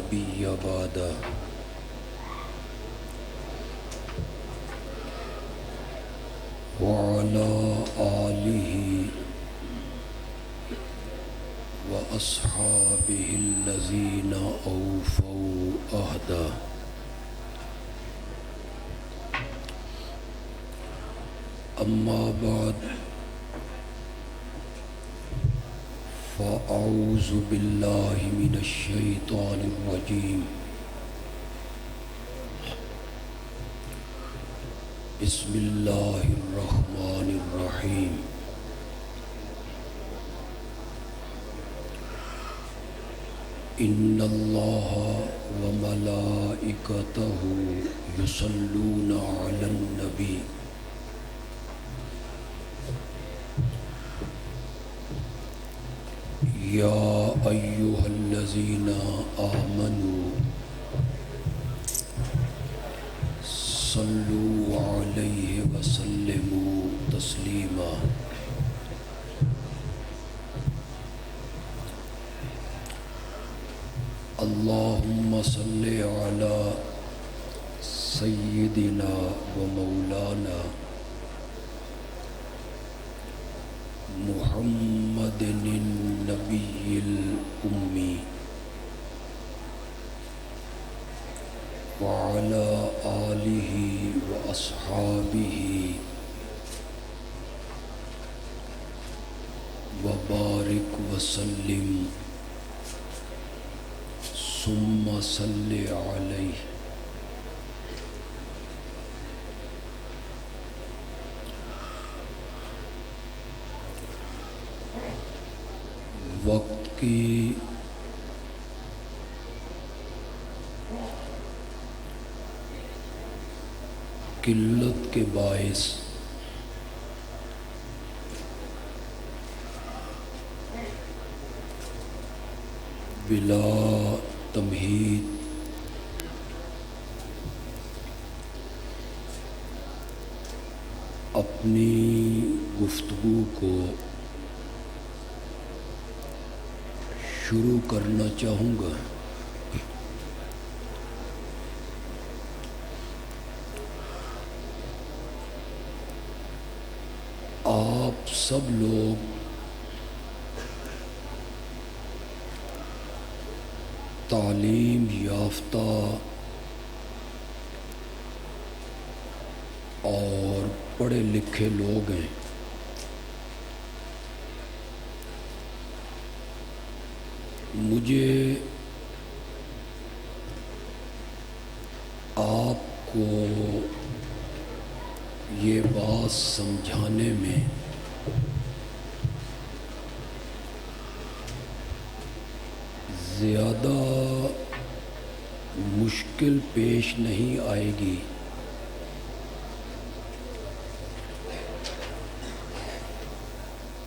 نبي بعده وعلى آله وأصحابه الذين أوفوا عهده. أما بعد فأعوذ بالله من الشيطان الرجيم. بسم الله الرحمن الرحيم. إن الله وملائكته يصلون على النبي يا أيها الذين آمنوا صلوا عليه وسلموا تسليما. اللهم صل على سيدنا ومولانا محمد النبي الأمي وعلى آله وأصحابه وبارك وسلم ثم صل عليه. وقت کی قلت کے باعث بلا تمہید اپنی گفتگو کو شروع کرنا چاہوں گا. آپ سب لوگ تعلیم یافتہ اور پڑھے لکھے لوگ ہیں. مجھے آپ کو یہ بات سمجھانے میں زیادہ مشکل پیش نہیں آئے گی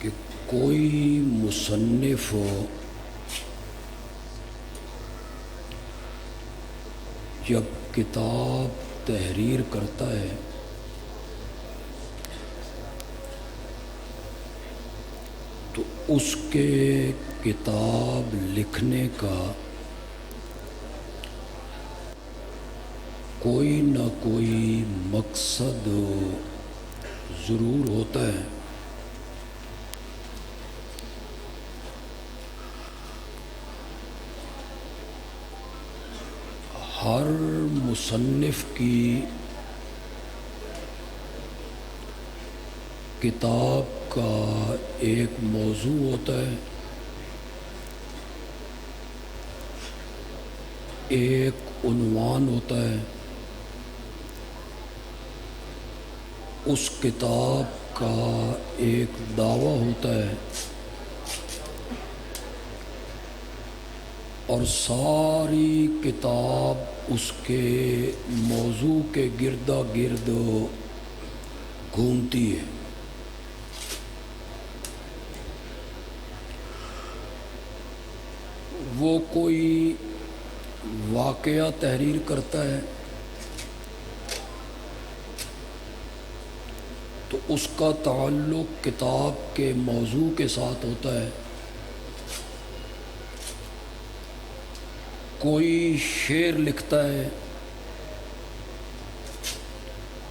کہ کوئی مصنف جب کتاب تحریر کرتا ہے تو اس کے کتاب لکھنے کا کوئی نہ کوئی مقصد ضرور ہوتا ہے. ہر مصنف کی کتاب کا ایک موضوع ہوتا ہے، ایک عنوان ہوتا ہے. اس کتاب کا ایک دعویٰ ہوتا ہے اور ساری کتاب اس کے موضوع کے گردا گرد گھومتی ہے. وہ کوئی واقعہ تحریر کرتا ہے تو اس کا تعلق کتاب کے موضوع کے ساتھ ہوتا ہے. کوئی شعر لکھتا ہے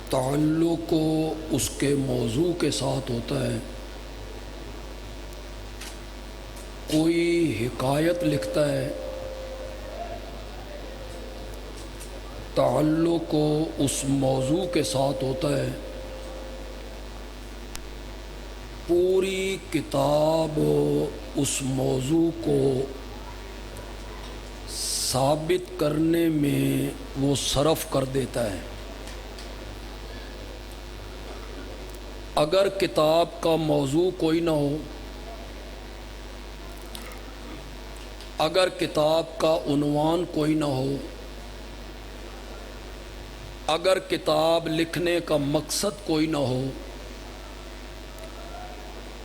تعلق اس کے موضوع کے ساتھ ہوتا ہے، کوئی حکایت لکھتا ہے تعلق اس موضوع کے ساتھ ہوتا ہے، پوری کتاب اس موضوع کو ثابت کرنے میں وہ صرف کر دیتا ہے۔ اگر کتاب کا موضوع کوئی نہ ہو، اگر کتاب کا عنوان کوئی نہ ہو، اگر کتاب لکھنے کا مقصد کوئی نہ ہو،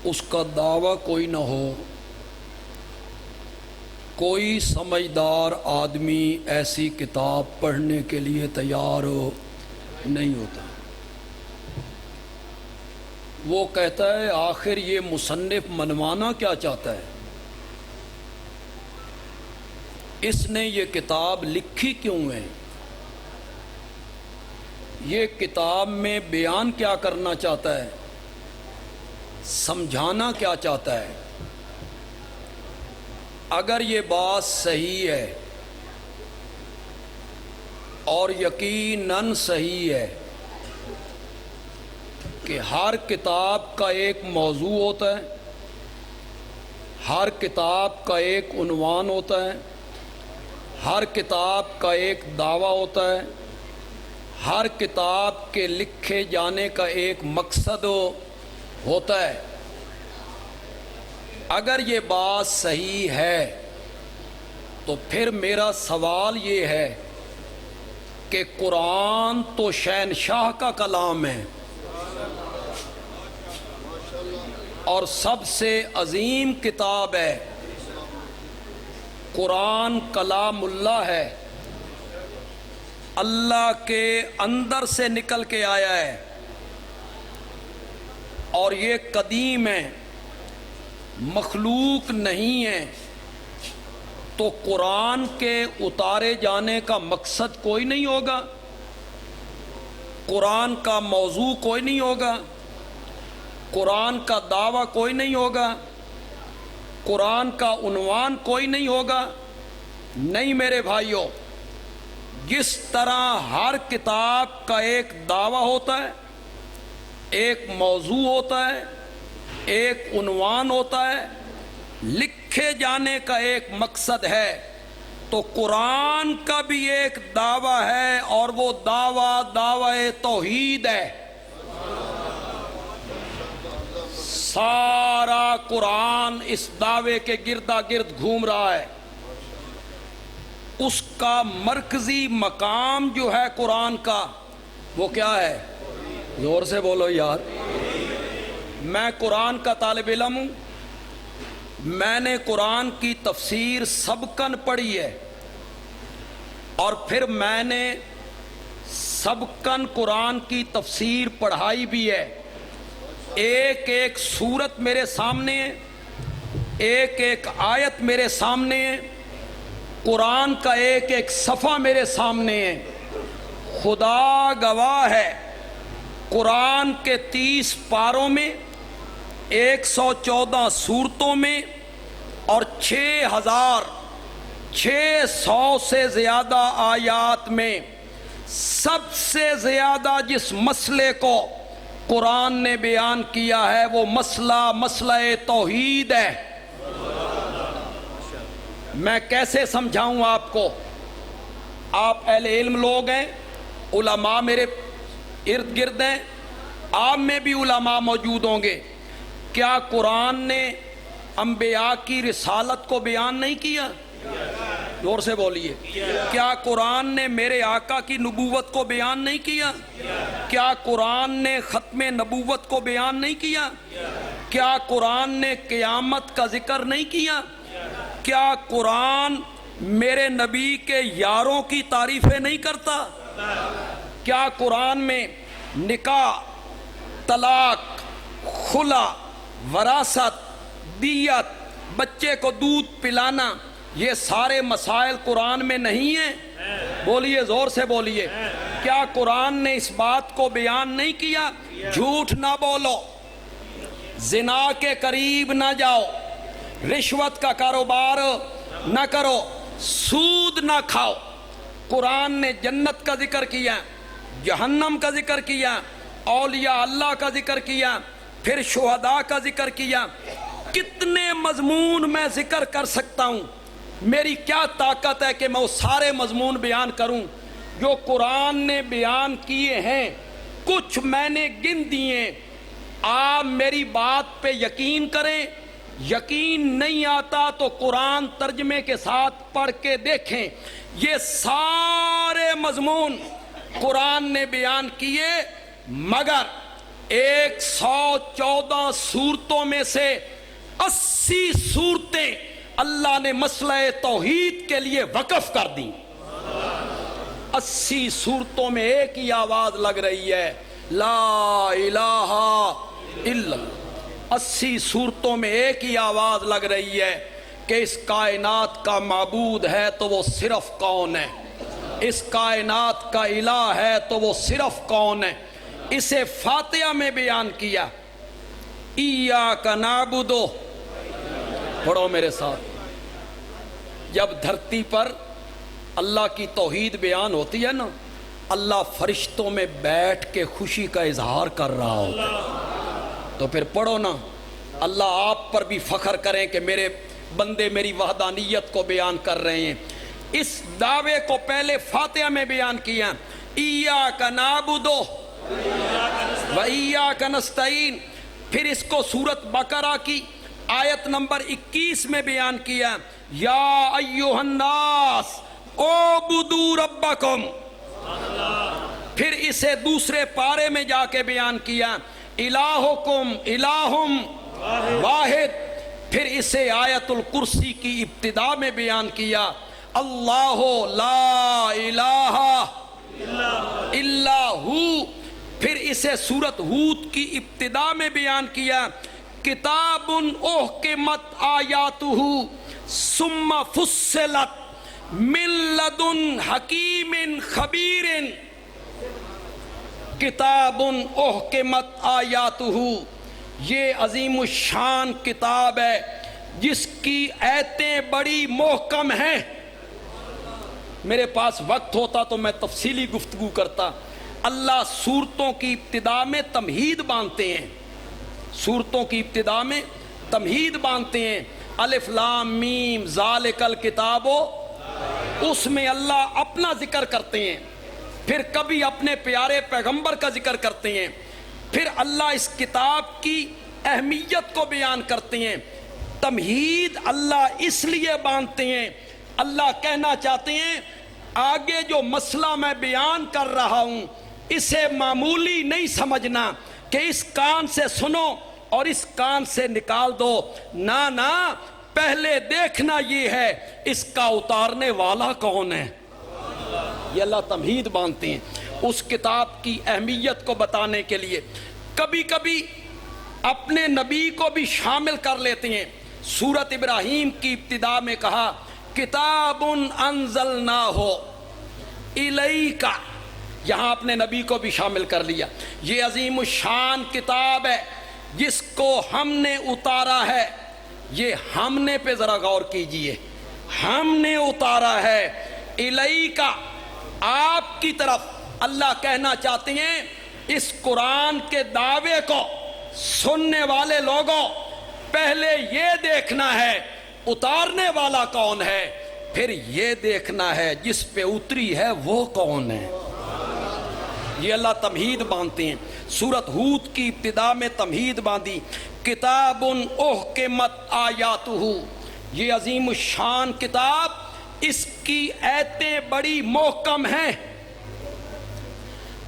اس کا دعویٰ کوئی نہ ہو، کوئی سمجھدار آدمی ایسی کتاب پڑھنے کے لیے تیار نہیں ہوتا۔ وہ کہتا ہے آخر یہ مصنف منوانا کیا چاہتا ہے، اس نے یہ کتاب لکھی کیوں ہے، یہ کتاب میں بیان کیا کرنا چاہتا ہے، سمجھانا کیا چاہتا ہے۔ اگر یہ بات صحیح ہے اور یقیناً صحیح ہے کہ ہر کتاب کا ایک موضوع ہوتا ہے، ہر کتاب کا ایک عنوان ہوتا ہے، ہر کتاب کا ایک دعویٰ ہوتا ہے، ہر کتاب کے لکھے جانے کا ایک مقصد ہوتا ہے، اگر یہ بات صحیح ہے تو پھر میرا سوال یہ ہے کہ قرآن تو شہنشاہ کا کلام ہے اور سب سے عظیم کتاب ہے، قرآن کلام اللہ ہے، اللہ کے اندر سے نکل کے آیا ہے اور یہ قدیم ہے، مخلوق نہیں ہے، تو قرآن کے اتارے جانے کا مقصد کوئی نہیں ہوگا، قرآن کا موضوع کوئی نہیں ہوگا، قرآن کا دعویٰ کوئی نہیں ہوگا، قرآن کا عنوان کوئی نہیں ہوگا۔ نہیں میرے بھائیوں، جس طرح ہر کتاب کا ایک دعویٰ ہوتا ہے، ایک موضوع ہوتا ہے، ایک عنوان ہوتا ہے، لکھے جانے کا ایک مقصد ہے، تو قرآن کا بھی ایک دعویٰ ہے اور وہ دعویٰ توحید ہے۔ سارا قرآن اس دعوے کے گردا گرد گھوم رہا ہے، اس کا مرکزی مقام جو ہے قرآن کا وہ کیا ہے؟ زور سے بولو یار۔ میں قرآن کا طالب علم ہوں، میں نے قرآن کی تفسیر سبقاً پڑھی ہے اور پھر میں نے سبقاً قرآن کی تفسیر پڑھائی بھی ہے۔ ایک ایک سورت میرے سامنے ہے، ایک ایک آیت میرے سامنے ہے، قرآن کا ایک ایک صفحہ میرے سامنے ہے۔ خدا گواہ ہے، قرآن کے 30 پاروں میں 114 سورتوں میں اور 6600 سے زیادہ آیات میں سب سے زیادہ جس مسئلے کو قرآن نے بیان کیا ہے وہ مسئلہ توحید ہے۔ میں کیسے سمجھاؤں آپ کو؟ آپ اہل علم لوگ ہیں، علماء میرے ارد گرد ہیں، آپ میں بھی علماء موجود ہوں گے۔ کیا قرآن نے انبیاء کی رسالت کو بیان نہیں کیا؟ زور سے بولیے۔ کیا قرآن نے میرے آقا کی نبوت کو بیان نہیں کیا؟ کیا قرآن نے ختم نبوت کو بیان نہیں کیا؟ کیا قرآن نے قیامت کا ذکر نہیں کیا؟ کیا قرآن میرے نبی کے یاروں کی تعریفیں نہیں کرتا؟ کیا قرآن میں نکاح، طلاق، خلا، وراثت، دیت، بچے کو دودھ پلانا، یہ سارے مسائل قرآن میں نہیں ہیں؟ بولیے، زور سے بولیے، کیا قرآن نے اس بات کو بیان نہیں کیا؟ جھوٹ نہ بولو، زنا کے قریب نہ جاؤ، رشوت کا کاروبار نہ کرو، سود نہ کھاؤ۔ قرآن نے جنت کا ذکر کیا، جہنم کا ذکر کیا، اولیاء اللہ کا ذکر کیا، پھر شہداء کا ذکر کیا۔ کتنے مضمون میں ذکر کر سکتا ہوں؟ میری کیا طاقت ہے کہ میں وہ سارے مضمون بیان کروں جو قرآن نے بیان کیے ہیں؟ کچھ میں نے گن دیے۔ آپ میری بات پہ یقین کریں، یقین نہیں آتا تو قرآن ترجمے کے ساتھ پڑھ کے دیکھیں۔ یہ سارے مضمون قرآن نے بیان کیے، مگر 114 سورتوں میں سے 80 سورتیں اللہ نے مسئلہ توحید کے لیے وقف کر دیں۔ 80 سورتوں میں ایک ہی آواز لگ رہی ہے، لا الہ الا اللہ۔ 80 سورتوں میں ایک ہی آواز لگ رہی ہے کہ اس کائنات کا معبود ہے تو وہ صرف کون ہے، اس کائنات کا الہ ہے تو وہ صرف کون ہے۔ اسے فاتحہ میں بیان کیا، ایاک نعبد، پڑھو میرے ساتھ۔ جب دھرتی پر اللہ کی توحید بیان ہوتی ہے نا، اللہ فرشتوں میں بیٹھ کے خوشی کا اظہار کر رہا ہوتا ہے، تو پھر پڑھو نا، اللہ آپ پر بھی فخر کریں کہ میرے بندے میری وحدانیت کو بیان کر رہے ہیں۔ اس دعوے کو پہلے فاتحہ میں بیان کیا، ایاک نعبد و ایاک نستعین۔ پھر اس کو سورۃ بقرہ کی آیت نمبر 21 میں بیان کیا، یا ایھا الناس اعبدوا ربکم۔ پھر اسے دوسرے پارے میں جا کے بیان کیا، الہکم الہ واحد۔ پھر اسے آیت الکرسی کی ابتدا میں بیان کیا، اللہ لا الہ الا ہو۔ پھر اسے سورۃ ہود کی ابتدا میں بیان کیا، کتاب احکمت آیاتہ ثم فصلت من لدن حکیم خبیر۔ کتاب احکمت آیاتہ، یہ عظیم الشان کتاب ہے جس کی آیتیں بڑی محکم ہیں۔ میرے پاس وقت ہوتا تو میں تفصیلی گفتگو کرتا۔ اللہ سورتوں کی ابتدا میں تمہید باندھتے ہیں، سورتوں کی ابتدا میں تمہید باندھتے ہیں، الف لام میم ذالک الکتاب، اس میں اللہ اپنا ذکر کرتے ہیں، پھر کبھی اپنے پیارے پیغمبر کا ذکر کرتے ہیں، پھر اللہ اس کتاب کی اہمیت کو بیان کرتے ہیں۔ تمہید اللہ اس لیے باندھتے ہیں، اللہ کہنا چاہتے ہیں آگے جو مسئلہ میں بیان کر رہا ہوں اسے معمولی نہیں سمجھنا کہ اس کان سے سنو اور اس کان سے نکال دو، نہ پہلے دیکھنا یہ ہے اس کا اتارنے والا کون ہے۔ یہ اللہ تمہید باندھتے ہیں اس کتاب کی اہمیت کو بتانے کے لیے۔ کبھی کبھی اپنے نبی کو بھی شامل کر لیتے ہیں۔ سورۃ ابراہیم کی ابتدا میں کہا، کتاب انزلناہ الیک، یہاں اپنے نبی کو بھی شامل کر لیا۔ یہ عظیم الشان کتاب ہے جس کو ہم نے اتارا ہے۔ یہ ہم نے پہ ذرا غور کیجئے، ہم نے اتارا ہے، الیک، آپ کی طرف۔ اللہ کہنا چاہتے ہیں اس قرآن کے دعوے کو سننے والے لوگوں پہلے یہ دیکھنا ہے اتارنے والا کون ہے، پھر یہ دیکھنا ہے جس پہ اتری ہے وہ کون ہے۔ یہ اللہ تمہید باندھتے ہیں۔ سورۃ ہود کی ابتدا میں تمہید باندھی، کتاب احکمت آیاتہ، یہ عظیم الشان کتاب، اس کی آیتیں بڑی محکم ہیں۔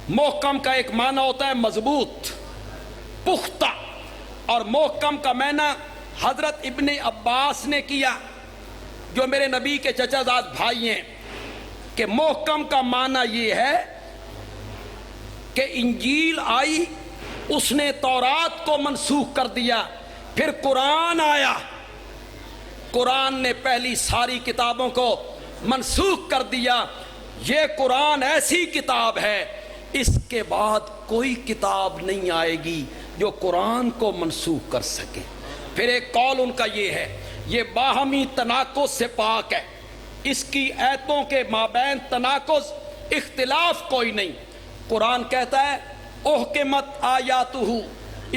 محکم کا ایک معنی ہوتا ہے مضبوط، پختہ، اور محکم کا معنی حضرت ابن عباس نے کیا جو میرے نبی کے چچا زاد بھائی ہیں، کہ محکم کا معنی یہ ہے کہ انجیل آئی، اس نے تورات کو منسوخ کر دیا، پھر قرآن آیا، قرآن نے پہلی ساری کتابوں کو منسوخ کر دیا. یہ قرآن ایسی کتاب ہے اس کے بعد کوئی کتاب نہیں آئے گی جو قرآن کو منسوخ کر سکے. پھر ایک قول ان کا یہ ہے یہ باہمی تناقض سے پاک ہے, اس کی آیتوں کے مابین تناقض اختلاف کوئی نہیں. قرآن کہتا ہے احکمت آیاتہ,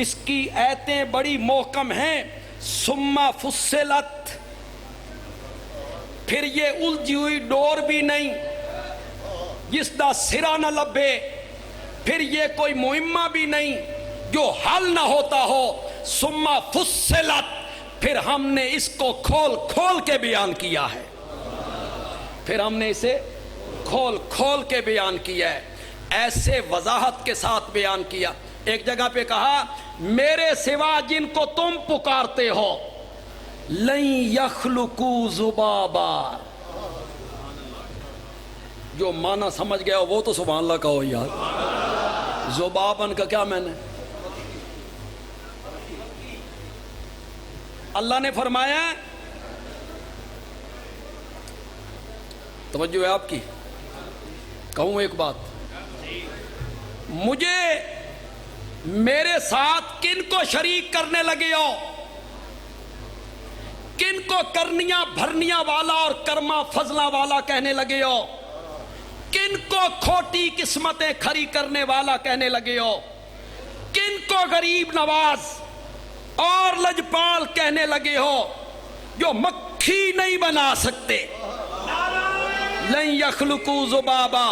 اس کی آیتیں بڑی محکم ہیں, ثم فصلت, پھر یہ الجھی ہوئی ڈور بھی نہیں جس دا سرا نہ لبے, پھر یہ کوئی مہمہ بھی نہیں جو حل نہ ہوتا ہو. ثم فصلت, پھر ہم نے اس کو کھول کھول کے بیان کیا ہے, پھر ہم نے اسے کھول کھول کے بیان کیا ہے, ایسے وضاحت کے ساتھ بیان کیا. ایک جگہ پہ کہا میرے سوا جن کو تم پکارتے ہو لن یخلقوا ذبابا, جو معنی سمجھ گیا وہ تو سبحان اللہ کہو یار. ذبابن کا کیا میں نے, اللہ نے فرمایا, توجہ ہے آپ کی, کہوں ایک بات, مجھے میرے ساتھ کن کو شریک کرنے لگے ہو, کن کو کرنیاں بھرنیاں والا اور کرما فضلہ والا کہنے لگے ہو, کن کو کھوٹی قسمتیں کھری کرنے والا کہنے لگے ہو, کن کو غریب نواز اور لجپال کہنے لگے ہو جو مکھی نہیں بنا سکتے. لن یخلقوا ذبابا,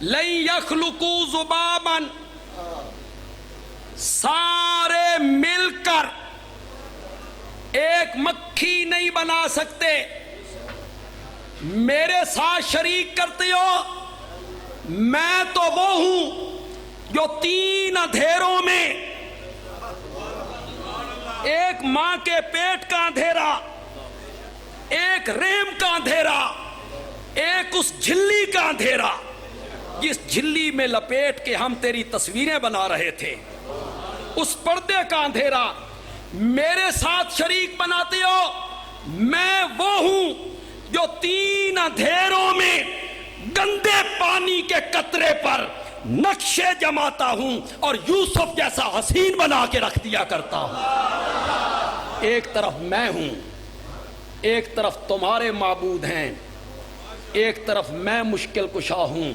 لن یخلقوا ذبابا, سارے مل کر ایک مکھی نہیں بنا سکتے. میرے ساتھ شریک کرتے ہو, میں تو وہ ہوں جو 3 اندھیروں میں, ایک ماں کے پیٹ کا اندھیرا, ایک رحم کا اندھیرا, ایک اس جھلی کا اندھیرا جس جھلی میں لپیٹ کے ہم تیری تصویریں بنا رہے تھے, اس پردے کا اندھیرا میرے ساتھ شریک بناتے ہو. میں وہ ہوں جو 3 اندھیروں میں گندے پانی کے قطرے پر نقشے جماتا ہوں اور یوسف جیسا حسین بنا کے رکھ دیا کرتا ہوں. ایک طرف میں ہوں, ایک طرف تمہارے معبود ہیں, ایک طرف میں مشکل کشا ہوں,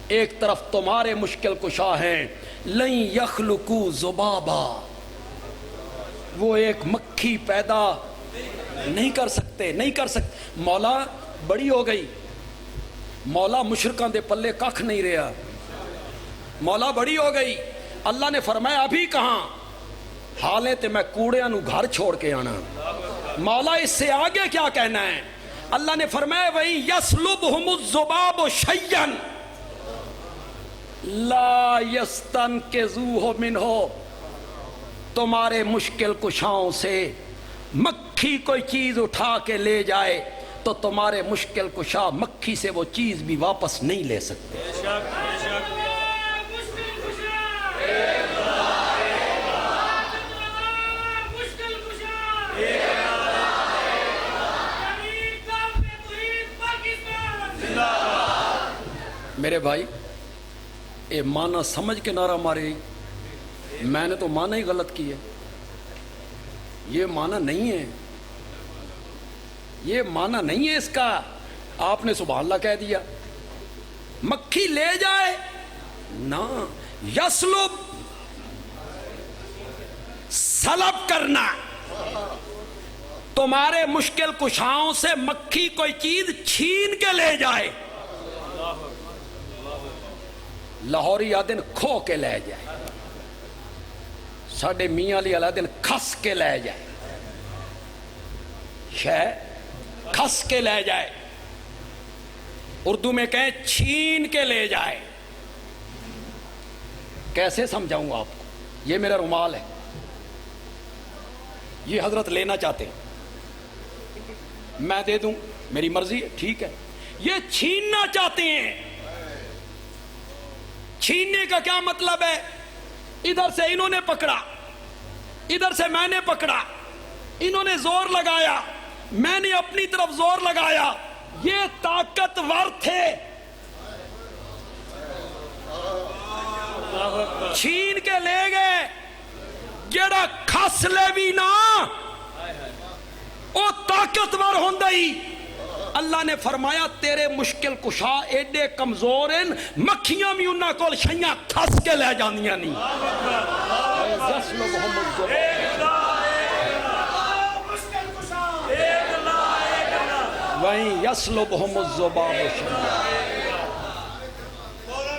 ایک طرف تمہارے مشکل کشا ہیں. لن یخلقوا ذبابا, وہ ایک مکھی پیدا نہیں کر سکتے, نہیں کر سکتے. مولا بڑی ہو گئی, مولا مشرکاں دے پلے ککھ نہیں رہا, مولا بڑی ہو گئی. اللہ نے فرمایا ابھی کہاں, حالے تے میں کوڑیاں نو گھر چھوڑ کے آنا. مولا اس سے آگے کیا کہنا ہے؟ اللہ نے فرمایا وہی یسلبہم الذباب شیئا لا یستنقذوہ منہ, تمہارے مشکل کشاؤں سے مکھی کوئی چیز اٹھا کے لے جائے تو تمہارے مشکل کشا مکھی سے وہ چیز بھی واپس نہیں لے سکتے. میرے بھائی یہ معنی سمجھ کے نعرہ مارے, میں نے تو معنی ہی غلط کی ہے. یہ معنی نہیں ہے, یہ معنی نہیں ہے اس کا. آپ نے سبحان اللہ کہہ دیا, مکھی لے جائے نا, یسلب سلب کرنا, تمہارے مشکل کشاؤں سے مکھی کوئی چیز چھین کے لے جائے. لاہوری آدن کھو کے لے جائے, ساڑھے میاں علی آدن کھس کے لے جائے, کھس کے لے جائے. اردو میں کہیں چھین کے لے جائے. کیسے سمجھاؤں آپ کو؟ یہ میرا رومال ہے, یہ حضرت لینا چاہتے ہیں، میں دے دوں، میری مرضی ہے، ٹھیک ہے. یہ چھیننا چاہتے ہیں. چھیننے کا کیا مطلب ہے؟ ادھر سے انہوں نے پکڑا، ادھر سے میں نے پکڑا، انہوں نے زور لگایا، میں نے اپنی طرف زور لگایا، یہ طاقتور تھے. چھین کے لے گئے. جڑا کھس لے بھی نا او طاقتور ہوندا ہی. اللہ نے فرمایا تیرے مشکل کشا ایڈے کمزور ہیں، مکھیاں بھی انہاں کول چھیاں کھس کے لے جاندیاں نہیں. وہیں یسلبہم الذباب شیئا،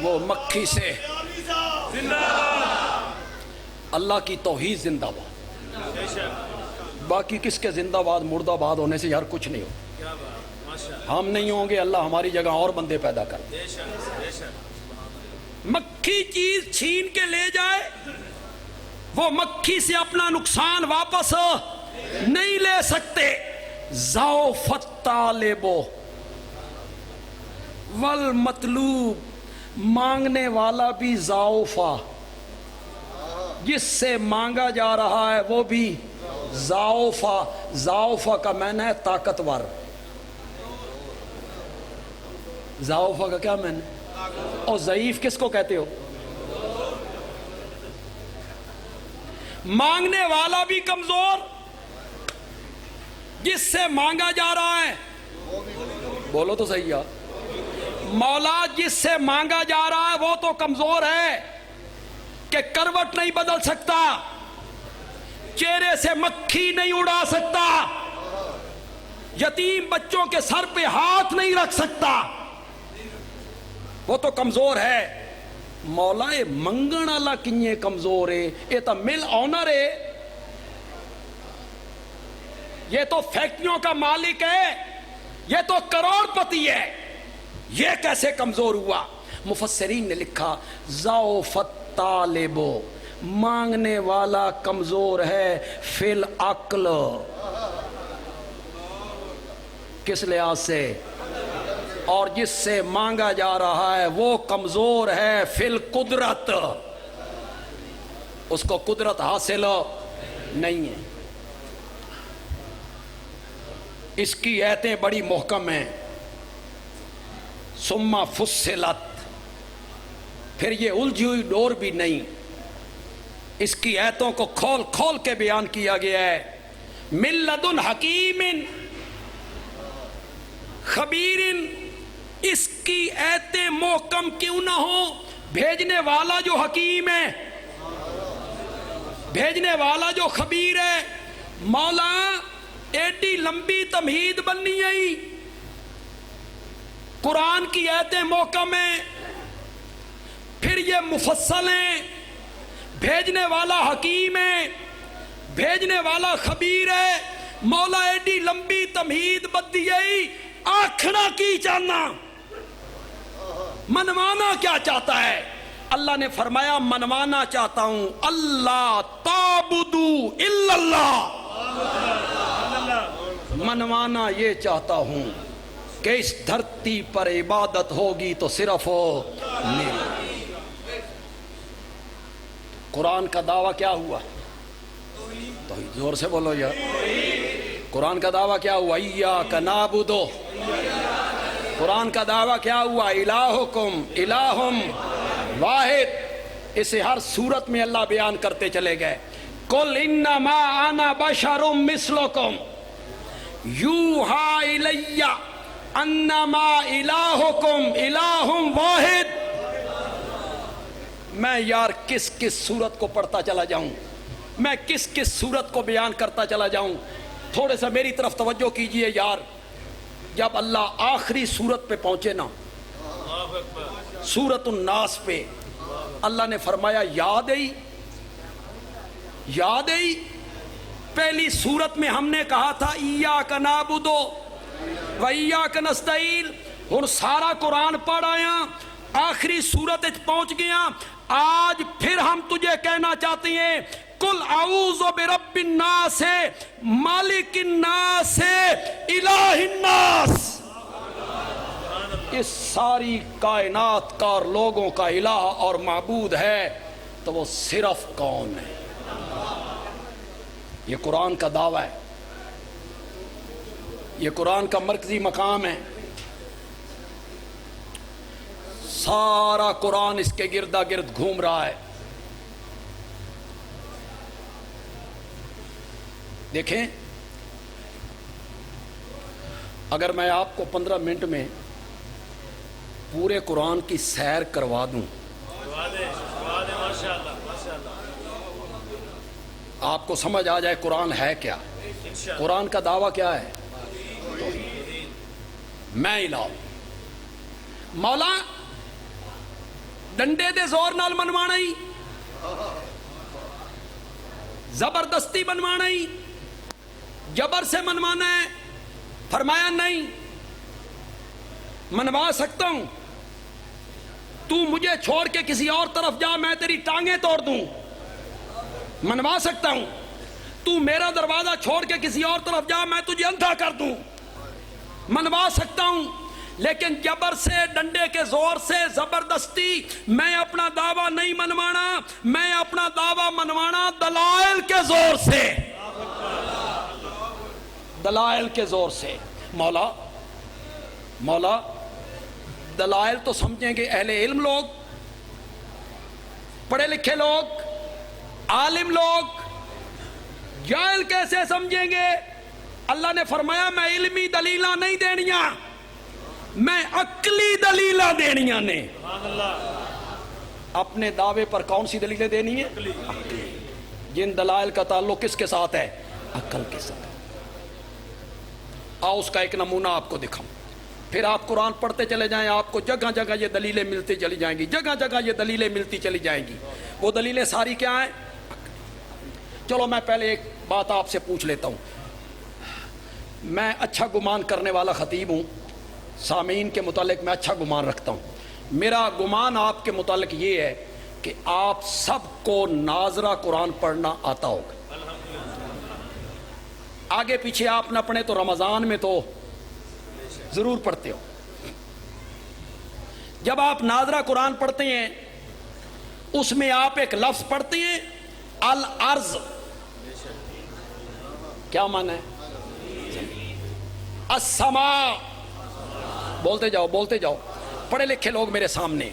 وہ مکھی سے اللہ کی توحید زندہ باد. باقی کس کے زندہ باد مردہ باد ہونے سے یار کچھ نہیں ہو. ہم نہیں ہوں گے، اللہ ہماری جگہ اور بندے پیدا کر. مکھی چیز چھین کے لے جائے، وہ مکھی سے اپنا نقصان واپس نہیں لے سکتے. ضعف الطالب والمطلوب، مانگنے والا بھی ضعفا، جس سے مانگا جا رہا ہے وہ بھی ضعفا. ضعفا کا معنی ہے طاقتور. ضعفا کا کیا معنی ہے؟ اور ضعیف کس کو کہتے ہو؟ مانگنے والا بھی کمزور، جس سے مانگا جا رہا ہے، بولو تو صحیح ہے. مولا جس سے مانگا جا رہا ہے وہ تو کمزور ہے کہ کروٹ نہیں بدل سکتا، چہرے سے مکھی نہیں اڑا سکتا، یتیم بچوں کے سر پہ ہاتھ نہیں رکھ سکتا، وہ تو کمزور ہے. مولا منگن والا کنیے کمزور ہے، یہ تو مل آنر ہے، یہ تو فیکٹریوں کا مالک ہے، یہ تو کروڑ پتی ہے، یہ کیسے کمزور ہوا؟ مفسرین نے لکھا ضعف الطالب، مانگنے والا کمزور ہے فی العقل. کس لحاظ سے؟ اور جس سے مانگا جا رہا ہے وہ کمزور ہے فی القدرت، اس کو قدرت حاصل نہیں ہے. اس کی آیتیں بڑی محکم ہیں. ثم فصلت، پھر یہ الجھی ہوئی ڈور بھی نہیں. اس کی آیتوں کو کھول کھول کے بیان کیا گیا ہے. من لدن حکیم خبیر، اس کی آیتیں محکم کیوں نہ ہو؟ بھیجنے والا جو حکیم ہے، بھیجنے والا جو خبیر ہے. مولا ایڈی لمبی تمہید بننی ہے، قرآن کی آیتیں محکم ہیں، پھر یہ مفصل ہیں، بھیجنے والا حکیم ہے، بھیجنے والا خبیر ہے. مولا ایڈی لمبی تمہید بدی ہے، آکھنا کی چاہنا، منوانا کیا چاہتا ہے؟ اللہ نے فرمایا منوانا چاہتا ہوں اللہ تعبدوا الا اللہ، منوانا یہ چاہتا ہوں کہ اس دھرتی پر عبادت ہوگی تو صرف میری. قرآن کا دعویٰ کیا ہوا؟ توحید. زور سے بولو یار. قرآن کا دعویٰ کیا ہوا؟ ایاک نعبد. قرآن کا دعویٰ کیا ہوا؟ الہکم الہ واحد. اسے ہر صورت میں اللہ بیان کرتے چلے گئے. قل انما انا بشر مثلکم یوحی الی انما الہکم الہ واحد. میں یار کس کس صورت کو پڑھتا چلا جاؤں، میں کس کس صورت کو بیان کرتا چلا جاؤں. تھوڑے سا میری طرف توجہ کیجئے یار. جب اللہ آخری صورت پہ پہنچے نا، سورۃ الناس پہ، اللہ نے فرمایا یاد ہے، یاد ہے پہلی صورت میں ہم نے کہا تھا ایاک نعبد و ایاک نستعین. ہن سارا قرآن پڑھ آیا، آخری صورت پہنچ گیا. آج پھر ہم تجھے کہنا چاہتے ہیں کل اعوذ برب الناس مالک الناس الہ الناس. اس ساری کائنات کا اور لوگوں کا الہ اور معبود ہے تو وہ صرف کون ہے؟ یہ قرآن کا دعویٰ ہے، یہ قرآن کا مرکزی مقام ہے. سارا قرآن اس کے گردا گرد گھوم رہا ہے. دیکھیں، اگر میں آپ کو 15 منٹ میں پورے قرآن کی سیر کروا دوں، آپ کو سمجھ آ جائے قرآن ہے کیا، قرآن کا دعویٰ کیا ہے. میں الہ مولا ڈنڈے دے زور نال منوانا ہی، زبردستی منوانا ہی، جبر سے منوانا ہے. فرمایا نہیں، منوا سکتا ہوں، تو مجھے چھوڑ کے کسی اور طرف جا میں تیری ٹانگیں توڑ دوں. منوا سکتا ہوں. تو میرا دروازہ چھوڑ کے کسی اور طرف جا میں تجھے اندھا کر دوں. منوا سکتا ہوں، لیکن جبر سے، ڈنڈے کے زور سے، زبردستی میں اپنا دعویٰ نہیں منوانا. میں اپنا دعویٰ منوانا دلائل کے زور سے، دلائل کے زور سے. مولا دلائل تو سمجھیں گے اہل علم لوگ، پڑھے لکھے لوگ، عالم لوگ. جاہل کیسے سمجھیں گے؟ اللہ نے فرمایا میں علمی دلیلاں نہیں دینیاں، میں عقلی دلیلاں دینیاں نے. اپنے دعوے پر کون سی دلیلیں دینی ہیں؟ عقلی. جن دلائل کا تعلق کس کے ساتھ ہے؟ عقل کے ساتھ. آؤ اس کا ایک نمونہ آپ کو دکھاؤں، پھر آپ قرآن پڑھتے چلے جائیں، آپ کو جگہ جگہ یہ دلیلیں ملتی چلی جائیں گی، جگہ جگہ یہ دلیلیں ملتی چلی جائیں گی. وہ دلیلیں ساری کیا ہیں؟ چلو میں پہلے ایک بات آپ سے پوچھ لیتا ہوں. میں اچھا گمان کرنے والا خطیب ہوں، سامعین کے متعلق میں اچھا گمان رکھتا ہوں. میرا گمان آپ کے متعلق یہ ہے کہ آپ سب کو ناظرہ قرآن پڑھنا آتا ہوگا. آگے پیچھے آپ نہ پڑھیں تو رمضان میں تو ضرور پڑھتے ہو. جب آپ ناظرہ قرآن پڑھتے ہیں اس میں آپ ایک لفظ پڑھتے ہیں الارض. کیا معنی ہے؟ السماء. بولتے جاؤ بولتے جاؤ، پڑھے لکھے لوگ میرے سامنے.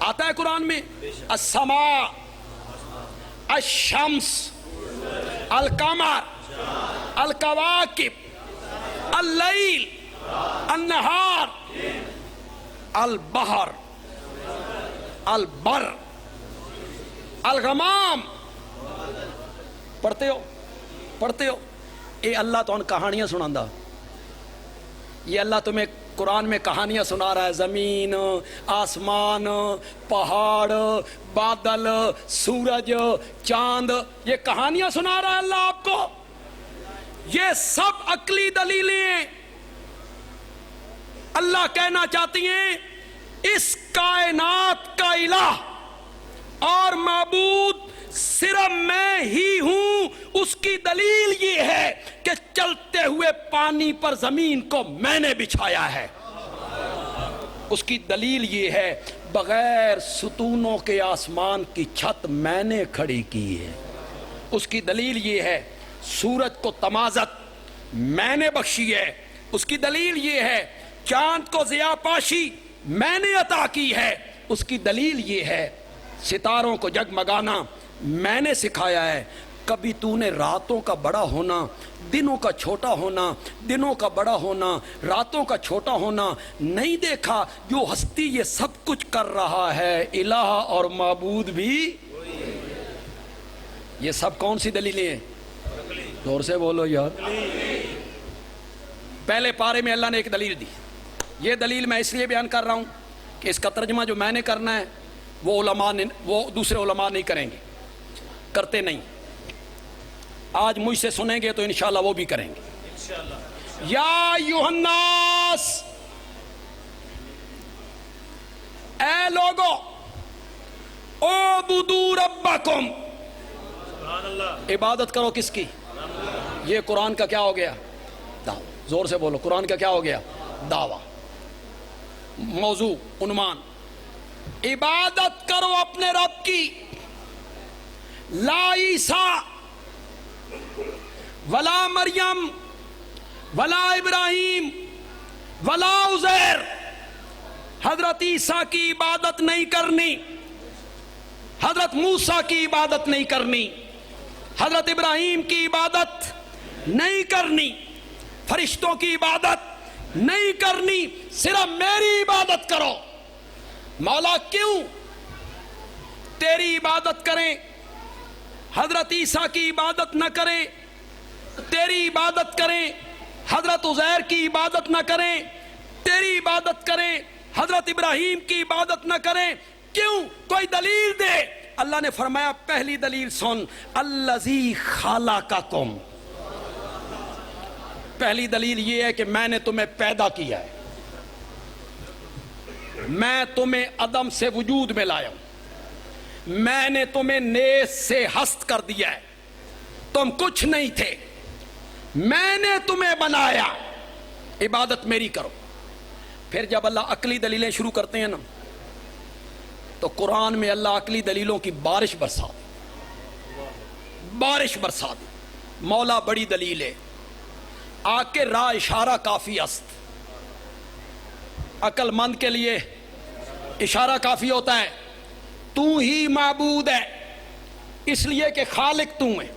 آتا ہے قرآن میں السماء، الشمس، القمر، الکواکب، اللیل، النہار، البحر، البر، الغمام. پڑھتے ہو. اے اللہ تو ان کہانیاں سناندا، یہ اللہ تمہیں قرآن میں کہانیاں سنا رہا ہے. زمین، آسمان، پہاڑ، بادل، سورج، چاند، یہ کہانیاں سنا رہا ہے اللہ آپ کو. یہ سب عقلی دلیلیں ہیں. اللہ کہنا چاہتی ہیں اس کائنات کا الہ اور معبود صرف میں ہی ہوں. اس کی دلیل یہ ہے کہ چلتے ہوئے پانی پر زمین کو میں نے بچھایا ہے. اس کی دلیل یہ ہے بغیر ستونوں کے آسمان کی چھت میں نے کھڑی کی ہے. اس کی دلیل یہ ہے سورج کو تمازت میں نے بخشی ہے. اس کی دلیل یہ ہے چاند کو ضیاء پاشی میں نے عطا کی ہے. اس کی دلیل یہ ہے ستاروں کو جگمگانا میں نے سکھایا ہے. کبھی تو نے راتوں کا بڑا ہونا، دنوں کا چھوٹا ہونا، دنوں کا بڑا ہونا، راتوں کا چھوٹا ہونا نہیں دیکھا؟ جو ہستی یہ سب کچھ کر رہا ہے الہ اور معبود بھی. یہ سب کون سی دلیلیں ہیں؟ زور سے بولو یار. پہلے پارے میں اللہ نے ایک دلیل دی. یہ دلیل میں اس لیے بیان کر رہا ہوں کہ اس کا ترجمہ جو میں نے کرنا ہے وہ دوسرے علماء نہیں کریں گے، کرتے نہیں. آج مجھ سے سنیں گے تو انشاءاللہ وہ بھی کریں گے. یا ایھا الناس، اے لوگو اعبدوا ربکم، عبادت کرو کس کی؟ یہ قرآن کا کیا ہو گیا؟ دعویٰ. زور سے بولو، قرآن کا کیا ہو گیا؟ دعویٰ. موضوع، عنوان، عبادت کرو اپنے رب کی. لا عیسیٰ ولا مریم ولا ابراہیم ولا عزیر، حضرت عیسیٰ کی عبادت نہیں کرنی، حضرت موسیٰ کی عبادت نہیں کرنی، حضرت ابراہیم کی عبادت نہیں کرنی، فرشتوں کی عبادت نہیں کرنی، صرف میری عبادت کرو. مولا کیوں تیری عبادت کریں، حضرت عیسیٰ کی عبادت نہ کریں؟ تیری عبادت کریں، حضرت عزیر کی عبادت نہ کریں؟ تیری عبادت کریں، حضرت ابراہیم کی عبادت نہ کریں؟ کیوں؟ کوئی دلیل دے. اللہ نے فرمایا پہلی دلیل سن، الذی خلقکم. پہلی دلیل یہ ہے کہ میں نے تمہیں پیدا کیا ہے، میں تمہیں عدم سے وجود میں لایا ہوں، میں نے تمہیں نیز سے ہست کر دیا ہے، تم کچھ نہیں تھے، میں نے تمہیں بنایا، عبادت میری کرو. پھر جب اللہ عقلی دلیلیں شروع کرتے ہیں نا تو قرآن میں اللہ عقلی دلیلوں کی بارش برسا دی. مولا بڑی دلیل ہے، آکے راہ اشارہ کافی است. عقل مند کے لیے اشارہ کافی ہوتا ہے. تو ہی معبود ہے، اس لیے کہ خالق تو ہے،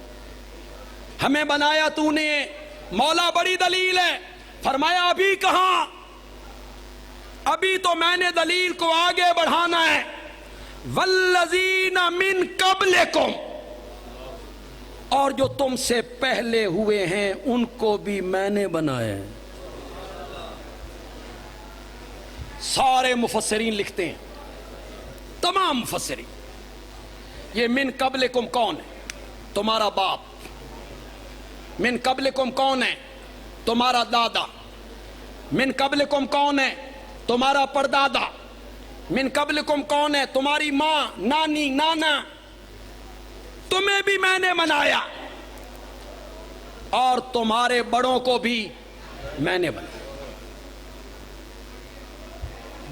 ہمیں بنایا تو نے. مولا بڑی دلیل ہے. فرمایا ابھی کہاں، ابھی تو میں نے دلیل کو آگے بڑھانا ہے. والذین من قبلکم، اور جو تم سے پہلے ہوئے ہیں ان کو بھی میں نے بنایا ہے. سارے مفسرین لکھتے ہیں، تمام مفسرین، یہ من قبلکم کون ہے؟ تمہارا باپ. من قبلکم کون ہے؟ تمہارا دادا. من قبلکم کون ہے؟ تمہارا پردادا. من قبلکم کون ہے؟ تمہاری ماں، نانی، نانا. تمہیں بھی میں نے بنایا اور تمہارے بڑوں کو بھی میں نے بنایا.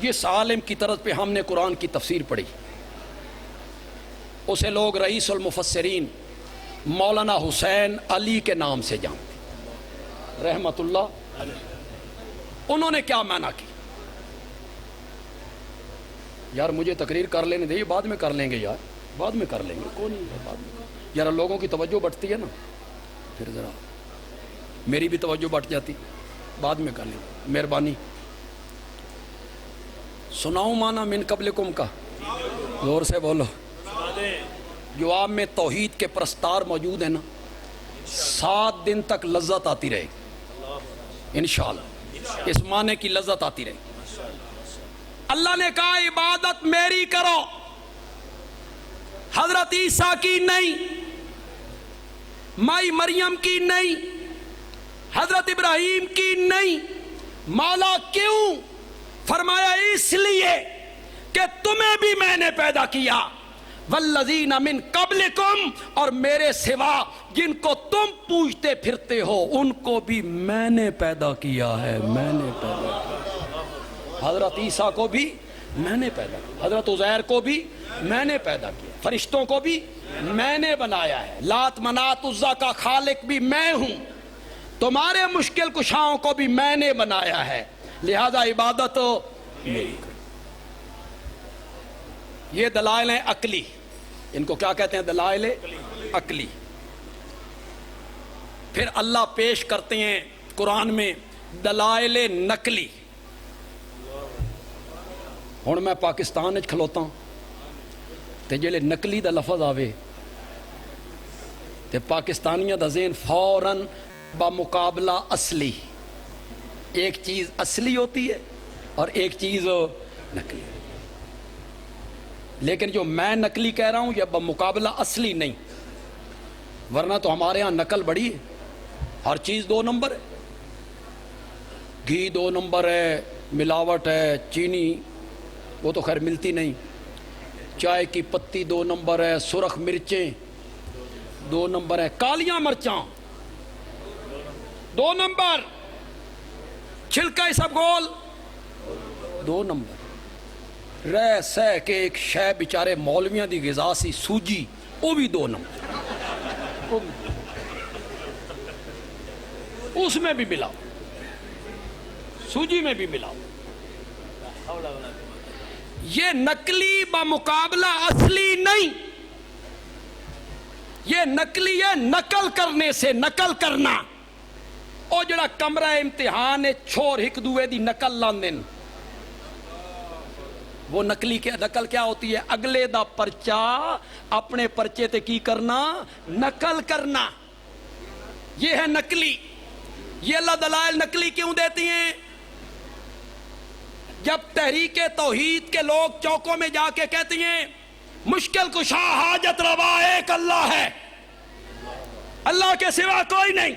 جس عالم کی طرز پہ ہم نے قرآن کی تفسیر پڑھی اسے لوگ رئیس المفسرین مولانا حسین علی کے نام سے جانتے رحمت اللہ علیہ. انہوں نے کیا معنی کی؟ یار مجھے تقریر کر لینے دے، بعد میں کر لیں گے یار، بعد میں کر لیں گے، کون نہیں بعد میں. یار لوگوں کی توجہ بٹتی ہے نا، پھر ذرا میری بھی توجہ بٹ جاتی، بعد میں کر لیں گے، مہربانی. سناؤں معنی من قبلکم کا؟ زور سے بولو. جو آپ میں توحید کے پرستار موجود ہیں نا، 7 دن تک لذت آتی رہے گی انشاءاللہ، اس معنی کی لذت آتی رہے گی. اللہ نے کہا عبادت میری کرو، حضرت عیسیٰ کی نہیں، مائی مریم کی نہیں، حضرت ابراہیم کی نہیں. مولا کیوں؟ فرمایا اس لیے کہ تمہیں بھی میں نے پیدا کیا. والذین من قبلکم، اور میرے سوا جن کو تم پوچھتے پھرتے ہو ان کو بھی میں نے پیدا کیا ہے، میں نے پیدا کیا. حضرت عیسیٰ کو بھی میں نے پیدا کیا، حضرت عزیر کو بھی میں نے پیدا کیا، فرشتوں کو بھی میں نے بنایا ہے. لات منات عزا کا خالق بھی میں ہوں، تمہارے مشکل کشاؤں کو بھی میں نے بنایا ہے، لہذا عبادت میری. یہ دلائل ہیں عقلی، ان کو کیا کہتے ہیں؟ دلائل عقلی. پھر اللہ پیش کرتے ہیں قرآن میں دلائل نقلی. ہن میں پاکستان وچ کھلوتا ہوں تے جلے نقلی دا لفظ آوے تے پاکستانیاں دا ذہن فوراً بمقابلہ اصلی، ایک چیز اصلی ہوتی ہے اور ایک چیز نقلی. لیکن جو میں نقلی کہہ رہا ہوں یہ بمقابلہ اصلی نہیں، ورنہ تو ہمارے ہاں نقل بڑی ہے، ہر چیز 2 نمبر ہے. گھی 2 نمبر ہے، ملاوٹ ہے، چینی وہ تو خیر ملتی نہیں. چائے کی پتی 2 نمبر ہے, سرخ مرچیں 2 نمبر ہے, کالیاں مرچاں 2 نمبر, چھلکا سب گول 2 نمبر. رہ سہ کے ایک شے بیچارے مولویاں دی غذا سی سوجی, وہ بھی 2 نمبر. اس میں بھی ملاؤ, سوجی میں بھی ملاؤ. یہ نقلی بمقابلہ اصلی نہیں, یہ نقلی ہے نقل کرنے سے. نقل کرنا او جڑا کمرہ امتحان چھوڑ ہک دوے دی نقل لاندے, وہ نقلی نقل کیا ہوتی ہے؟ اگلے دا پرچہ اپنے پرچے تے کی کرنا؟ نقل کرنا. یہ ہے نقلی. یہ اللہ دلائل نقلی کیوں دیتی ہیں؟ جب تحریک توحید کے لوگ چوکوں میں جا کے کہتی ہیں مشکل کشا حاجت روا ایک اللہ ہے, اللہ کے سوا کوئی نہیں,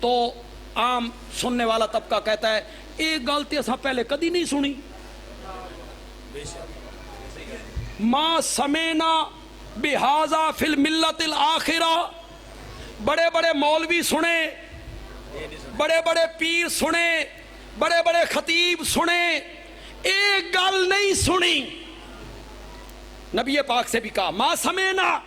تو عام سننے والا طبقہ کہتا ہے ایک غلطی اساں پہلے کدی نہیں سنی. ما سمینا بہذا فی الملت الآخرہ. بڑے بڑے مولوی سنے, بڑے بڑے پیر سنے, بڑے بڑے خطیب سنے, ایک گل نہیں سنی. نبی پاک سے بھی کہا ما سمینا,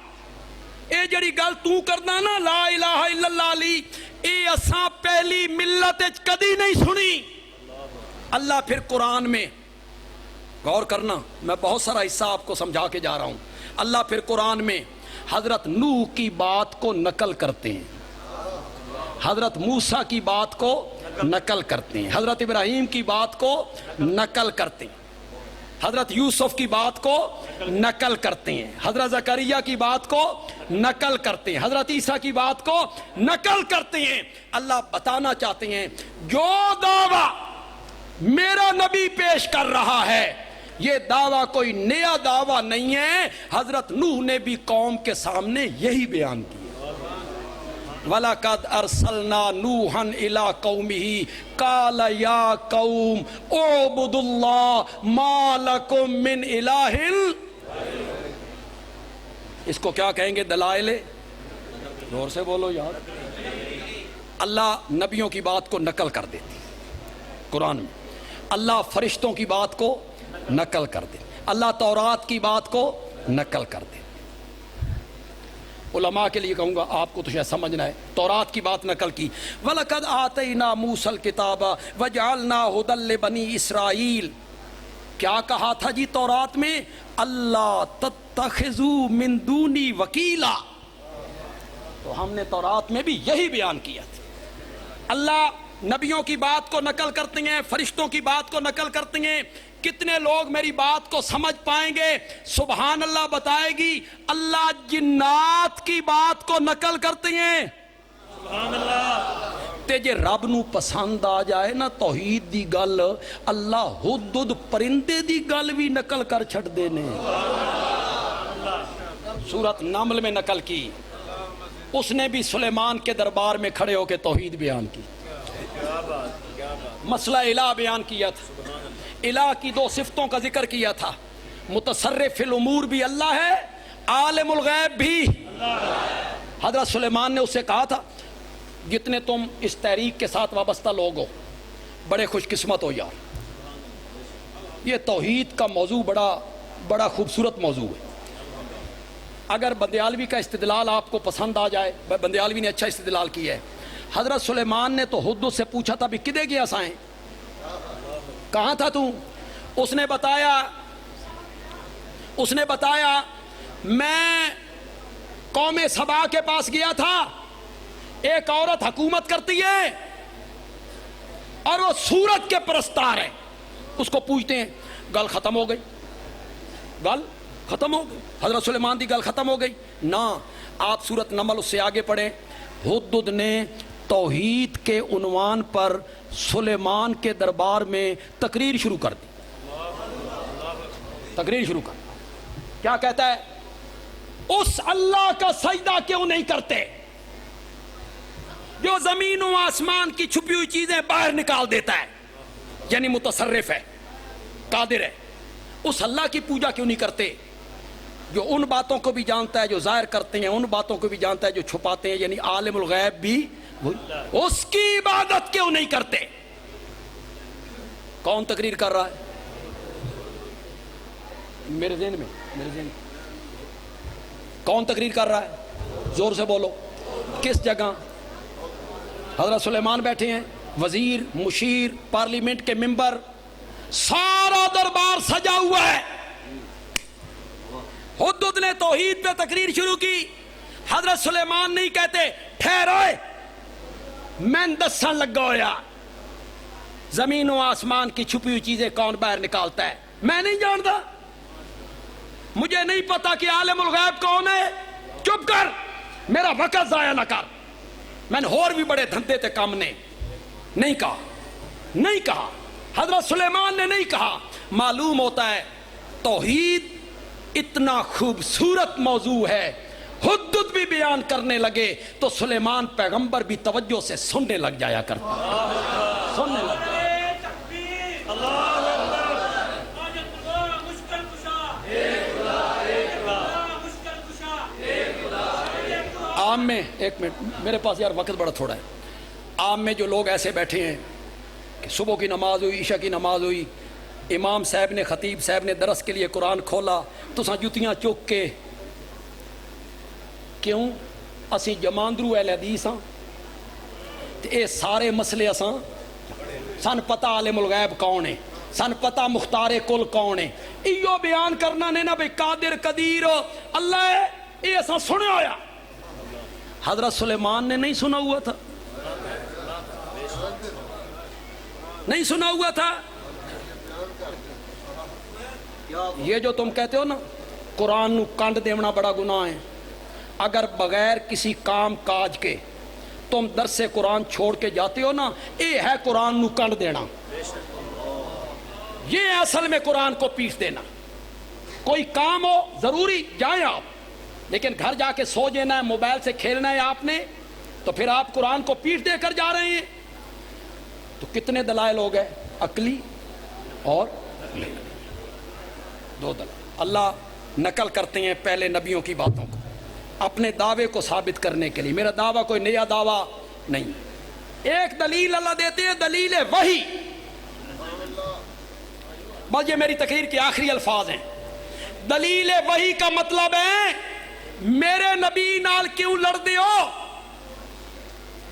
اے جڑی گل تو کرنا نا لا الہ الا اللہ علی, اے اساں پہلی ملت کدی نہیں سنی. اللہ پھر قرآن میں غور کرنا, میں بہت سارا حصہ آپ کو سمجھا کے جا رہا ہوں. اللہ پھر قرآن میں حضرت نوح کی بات کو نقل کرتے ہیں, حضرت موسیٰ کی بات کو نقل کرتے ہیں, حضرت ابراہیم کی بات کو نقل کرتے ہیں, حضرت یوسف کی بات کو نقل کرتے ہیں, حضرت زکریا کی بات کو نقل کرتے ہیں, حضرت عیسیٰ کی بات کو نقل کرتے ہیں. اللہ بتانا چاہتے ہیں جو دعویٰ میرا نبی پیش کر رہا ہے یہ دعویٰ کوئی نیا دعویٰ نہیں ہے. حضرت نوح نے بھی قوم کے سامنے یہی بیان کیا. وَلَقَدْ أَرْسَلْنَا نُوحًا إِلَىٰ قَوْمِهِ قَالَ يَا قَوْمِ اعْبُدُوا اللَّهَ مَا لَكُم مِّنْ إِلَٰهٍ. اس کو کیا کہیں گے؟ دلائل. زور سے بولو یار. اللہ نبیوں کی بات کو نقل کر دیتی قرآن میں, اللہ فرشتوں کی بات کو نقل کر دے, اللہ تورات کی بات کو نقل کر دے. علماء کے لیے کہوں گا, آپ کو تو شاید سمجھنا ہے. تورات کی بات نقل کی, وَلَقَدْ آتَيْنَا مُوسَى الْكِتَابَ وَجَعَلْنَا هُدًى لِبَنِي إِسْرَائِيلَ. کیا کہا تھا جی تورات میں؟ اللہ تتخذوا من دونی وکیلا. تو ہم نے تورات میں بھی یہی بیان کیا تھا. اللہ نبیوں کی بات کو نقل کرتے ہیں, فرشتوں کی بات کو نقل کرتے ہیں. کتنے لوگ میری بات کو سمجھ پائیں گے؟ سبحان اللہ بتائے گی. اللہ جنات کی بات کو نقل کرتے ہیں. سبحان اللہ. تے جے رب نو پسند آ جائے نا توحید دی گل, اللہ حدود پرندے دی گل بھی نقل کر چھڑ دینے. سورۃ نمل میں نقل کی, اس نے بھی سلیمان کے دربار میں کھڑے ہو کے توحید بیان کی, مسئلہ الہ بیان کیا تھا. الہ کی 2 صفتوں کا ذکر کیا تھا. متصرف الامور بھی اللہ ہے, عالم الغیب بھی. حضرت سلیمان نے اس سے کہا تھا جتنے تم اس تحریک کے ساتھ وابستہ لوگ ہو بڑے خوش قسمت ہو یار. یہ توحید کا موضوع بڑا خوبصورت موضوع ہے. اگر بندیالوی کا استدلال آپ کو پسند آ جائے, بندیالوی نے اچھا استدلال کیا ہے. حضرت سلیمان نے تو حدود سے پوچھا تھا بھی کدے گیا سائیں, کہاں تھا تو؟ اس نے بتایا میں قوم سبا کے پاس گیا تھا, ایک عورت حکومت کرتی ہے اور وہ سورج کے پرستار ہے. اس کو پوچھتے ہیں, گل ختم ہو گئی, گل ختم ہو گئی. حضرت سلیمان دی گل ختم ہو گئی نا. آپ سورۃ نمل اس سے آگے پڑھیں. حدود نے توحید کے عنوان پر سلیمان کے دربار میں تقریر شروع کر دی. تقریر شروع کر, کیا کہتا ہے؟ اس اللہ کا سجدہ کیوں نہیں کرتے جو زمین و آسمان کی چھپی ہوئی چیزیں باہر نکال دیتا ہے, یعنی متصرف ہے, قادر ہے. اس اللہ کی پوجا کیوں نہیں کرتے جو ان باتوں کو بھی جانتا ہے جو ظاہر کرتے ہیں, ان باتوں کو بھی جانتا ہے جو چھپاتے ہیں, یعنی عالم الغیب بھی اس کی عبادت کیوں نہیں کرتے؟ کون تقریر کر رہا ہے میرے ذہن میں کون تقریر کر رہا ہے؟ زور سے بولو. کس جگہ؟ حضرت سلیمان بیٹھے ہیں, وزیر, مشیر, پارلیمنٹ کے ممبر, سارا دربار سجا ہوا ہے. حدود نے توحید پہ تقریر شروع کی. حضرت سلیمان نہیں کہتے ٹھہرو میں دسن لگا ہویا زمین و آسمان کی چھپی ہوئی چیزیں کون باہر نکالتا ہے, میں نہیں جانتا, مجھے نہیں پتا کہ عالم الغیب کون ہے. چپ کر, میرا وقت ضائع نہ کر. میں نے اور بھی بڑے دھندے تھے کام نے نہیں کہا. حضرت سلیمان نے نہیں کہا. معلوم ہوتا ہے توحید اتنا خوبصورت موضوع ہے, حدود بھی بیان کرنے لگے تو سلیمان پیغمبر بھی توجہ سے سننے لگ جایا کرتا. سننے لگ جایا. عام میں, ایک منٹ میرے پاس یار وقت بڑا تھوڑا ہے, عام میں جو لوگ ایسے بیٹھے ہیں کہ صبح کی نماز ہوئی, عشاء کی نماز ہوئی, امام صاحب نے, خطیب صاحب نے درس کے لیے قرآن کھولا تو ساں جتیاں چک کے کیوں اسی جماندرو اہل حدیث ہاں تے اے سارے مسئلے اساں سن پتہ عالم الغیب کون ہے, سن پتہ مختار کل کون ہے. ایو بیان کرنا نے نا بھئی قادر قدیر اللہ ہے, اے اساں سنے ہویا. حضرت سلیمان نے نہیں سنا ہوا تھا, نہیں سنا ہوا تھا. یہ جو تم کہتے ہو نا قرآن نو کنڈ دیونا بڑا گناہ ہے, اگر بغیر کسی کام کاج کے تم درس قرآن چھوڑ کے جاتے ہو نا, یہ ہے قرآن نو کنڈ دینا. یہ اصل میں قرآن کو پیس دینا. کوئی کام ہو ضروری جائیں آپ, لیکن گھر جا کے سو جانا ہے, موبائل سے کھیلنا ہے آپ نے, تو پھر آپ قرآن کو پیٹ دے کر جا رہے ہیں. تو کتنے دلائل ہو گئے, عقلی اور دو دلائل. اللہ نقل کرتے ہیں پہلے نبیوں کی باتوں کو اپنے دعوے کو ثابت کرنے کے لیے. میرا دعویٰ کوئی نیا دعویٰ نہیں. ایک دلیل اللہ دیتے ہیں, دلیل وحی. بس یہ میری تقریر کے آخری الفاظ ہیں. دلیل وحی کا مطلب ہے میرے نبی نال کیوں لڑتے ہو,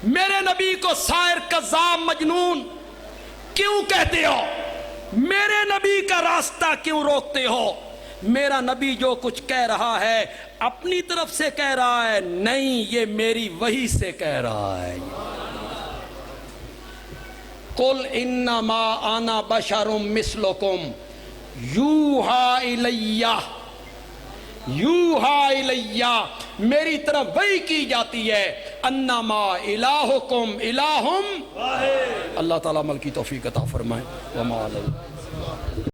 میرے نبی کو سائر کذاب مجنون کیوں کہتے ہو, میرے نبی کا راستہ کیوں روکتے ہو. میرا نبی جو کچھ کہہ رہا ہے اپنی طرف سے کہہ رہا ہے نہیں, یہ میری وحی سے کہہ رہا ہے. قل انما انا بشر مثلکم یوحا الیہ, میری طرف وحی کی جاتی ہے, انما الہکم الہم. اللہ تعالیٰ عمل کی توفیق عطا فرمائے. وما علیہ